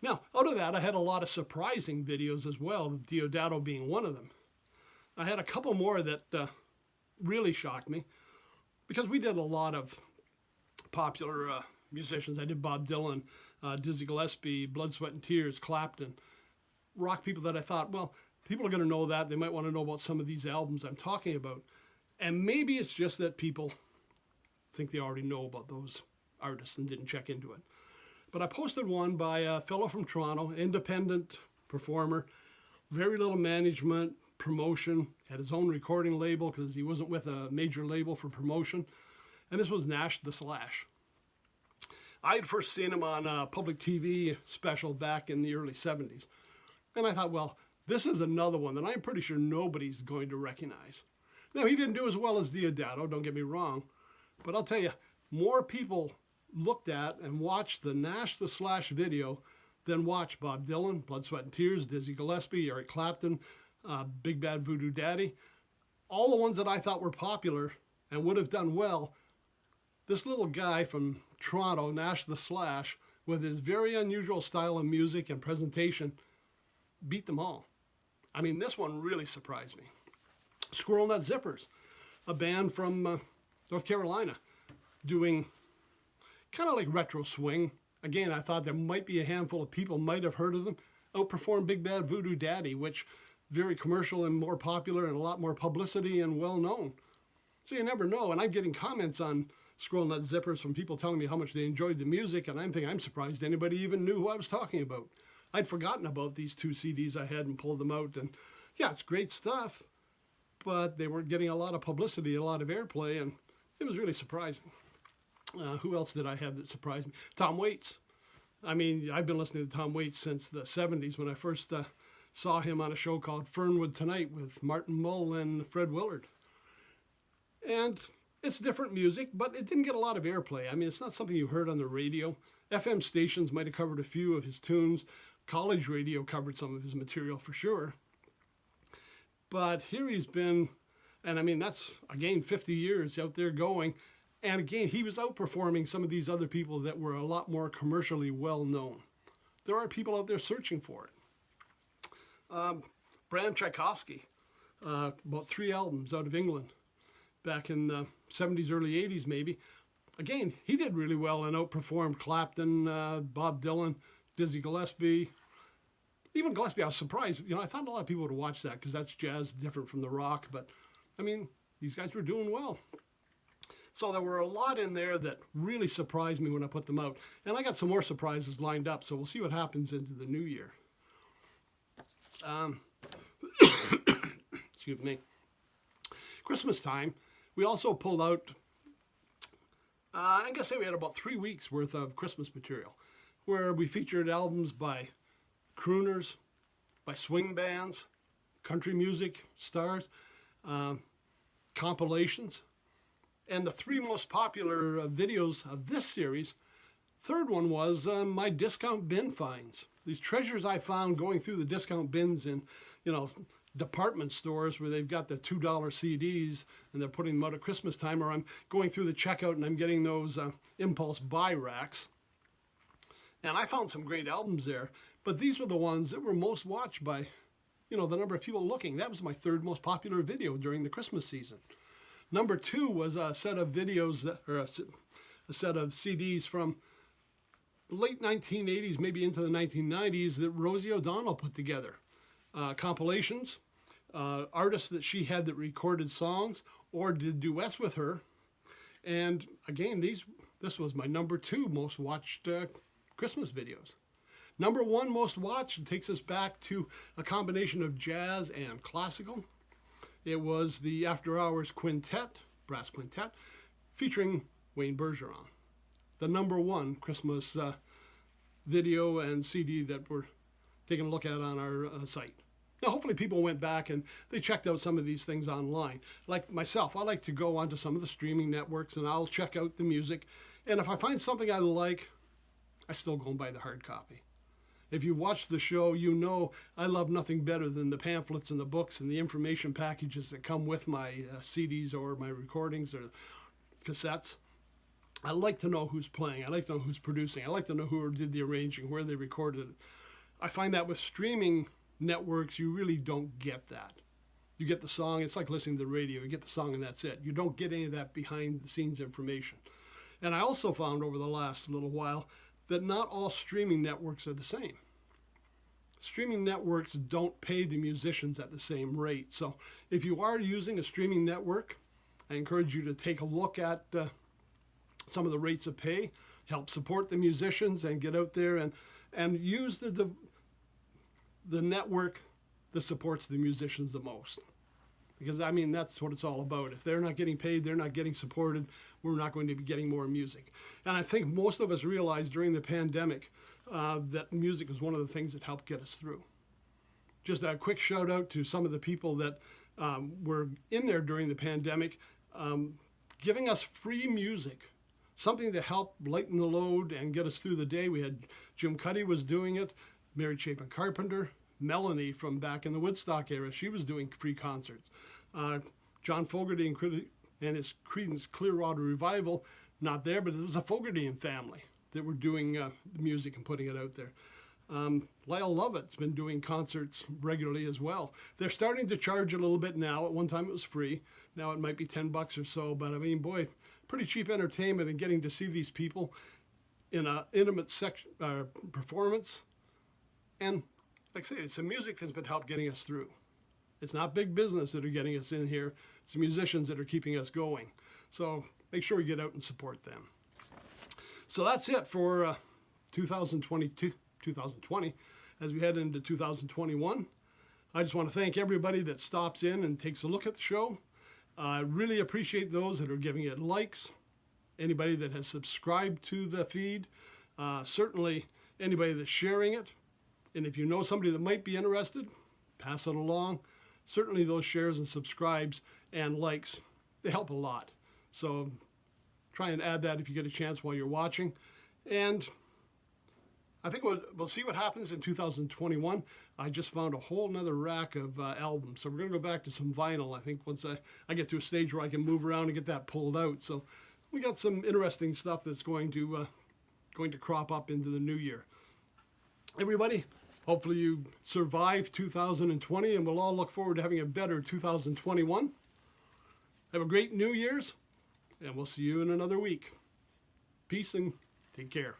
Now, out of that, I had a lot of surprising videos as well, Deodato being one of them. I had a couple more that really shocked me because we did a lot of popular musicians. I did Bob Dylan, Dizzy Gillespie, Blood, Sweat, and Tears, Clapton, rock people that I thought, well, people are going to know that. They might want to know about some of these albums I'm talking about. And maybe it's just that people think they already know about those artists and didn't check into it. But I posted one by a fellow from Toronto, independent performer, very little management, promotion, had his own recording label because he wasn't with a major label for promotion. And this was Nash the Slash. I had first seen him on a public TV special back in the early 70s. And I thought, well, this is another one that I'm pretty sure nobody's going to recognize. Now, he didn't do as well as Deodato, don't get me wrong. But I'll tell you, more people looked at and watched the Nash the Slash video than watched Bob Dylan, Blood, Sweat, and Tears, Dizzy Gillespie, Eric Clapton, Big Bad Voodoo Daddy. All the ones that I thought were popular and would have done well, this little guy from Toronto, Nash the Slash, with his very unusual style of music and presentation, beat them all. I mean, this one really surprised me. Squirrel Nut Zippers, a band from North Carolina, doing kind of like retro swing. Again, I thought there might be a handful of people might have heard of them. Outperformed Big Bad Voodoo Daddy, which very commercial and more popular and a lot more publicity and well known. So you never know. And I'm getting comments on Squirrel Nut Zippers from people telling me how much they enjoyed the music, and I'm surprised anybody even knew who I was talking about. I'd forgotten about these 2 CDs I had and pulled them out, and yeah, it's great stuff, but they weren't getting a lot of publicity, a lot of airplay, and it was really surprising. Who else did I have that surprised me? Tom Waits. I mean, I've been listening to Tom Waits since the 70s when I first saw him on a show called Fernwood Tonight with Martin Mull and Fred Willard. And it's different music, but it didn't get a lot of airplay. I mean, it's not something you heard on the radio. FM stations might have covered a few of his tunes. College radio covered some of his material for sure. But here he's been, and I mean, that's, again, 50 years out there going. And again, he was outperforming some of these other people that were a lot more commercially well known. There are people out there searching for it. Bram Tchaikovsky, about 3 albums out of England back in the 70s, early 80s maybe. Again, he did really well and outperformed Clapton, Bob Dylan, Dizzy Gillespie. Even Gillespie, I was surprised. You know, I thought a lot of people would watch that because that's jazz, different from the rock. But, I mean, these guys were doing well. So there were a lot in there that really surprised me when I put them out. And I got some more surprises lined up, so we'll see what happens into the new year. Excuse me. Christmas time, we also pulled out, I'm going to say we had about 3 weeks worth of Christmas material, where we featured albums by crooners, by swing bands, country music stars, compilations. And the 3 most popular videos of this series, third one was my discount bin finds. These treasures I found going through the discount bins in, you know, department stores where they've got the $2 CDs and they're putting them out at Christmas time, or I'm going through the checkout and I'm getting those impulse buy racks. And I found some great albums there, but these were the ones that were most watched by, you know, the number of people looking. That was my 3rd most popular video during the Christmas season. Number 2 was a set of videos, or a set of CDs from the late 1980s, maybe into the 1990s, that Rosie O'Donnell put together. Compilations, artists that she had that recorded songs or did duets with her. And again, this was my number 2 most watched Christmas videos. Number 1 most watched takes us back to a combination of jazz and classical. It was the After Hours Quintet, brass quintet, featuring Wayne Bergeron. The number 1 Christmas video and CD that we're taking a look at on our site. Now, hopefully people went back and they checked out some of these things online. Like myself, I like to go onto some of the streaming networks and I'll check out the music. And if I find something I like, I still go and buy the hard copy. If you've watched the show, you know I love nothing better than the pamphlets and the books and the information packages that come with my CDs or my recordings or cassettes. I like to know who's playing. I like to know who's producing. I like to know who did the arranging, where they recorded it. I find that with streaming networks, you really don't get that. You get the song, it's like listening to the radio. You get the song and that's it. You don't get any of that behind the scenes information. And I also found over the last little while that not all streaming networks are the same. Streaming networks don't pay the musicians at the same rate. So if you are using a streaming network, I encourage you to take a look at some of the rates of pay, help support the musicians, and get out there and use the network that supports the musicians the most. Because, I mean, that's what it's all about. If they're not getting paid, they're not getting supported, we're not going to be getting more music. And I think most of us realized during the pandemic that music was one of the things that helped get us through. Just a quick shout out to some of the people that were in there during the pandemic, giving us free music, something to help lighten the load and get us through the day. We had Jim Cuddy was doing it, Mary Chapin Carpenter, Melanie from back in the Woodstock era, she was doing free concerts. John Fogerty and his Creedence Clearwater Revival, not there, but it was a Fogerty family that were doing the music and putting it out there. Lyle Lovett's been doing concerts regularly as well. They're starting to charge a little bit now. At one time it was free. Now it might be $10 or so, but I mean, boy, pretty cheap entertainment and getting to see these people in an intimate performance. And like I say, it's the music that's been helped getting us through. It's not big business that are getting us in here. It's the musicians that are keeping us going. So make sure we get out and support them. So that's it for 2020 as we head into 2021. I just want to thank everybody that stops in and takes a look at the show. I really appreciate those that are giving it likes, anybody that has subscribed to the feed, certainly anybody that's sharing it. And if you know somebody that might be interested, pass it along. Certainly those shares and subscribes and likes, they help a lot. So try and add that if you get a chance while you're watching. And I think we'll see what happens in 2021. I just found a whole nother rack of albums. So we're going to go back to some vinyl, I think, once I get to a stage where I can move around and get that pulled out. So we got some interesting stuff that's going to crop up into the new year. Everybody, hopefully you survive 2020, and we'll all look forward to having a better 2021. Have a great New Year's, and we'll see you in another week. Peace and take care.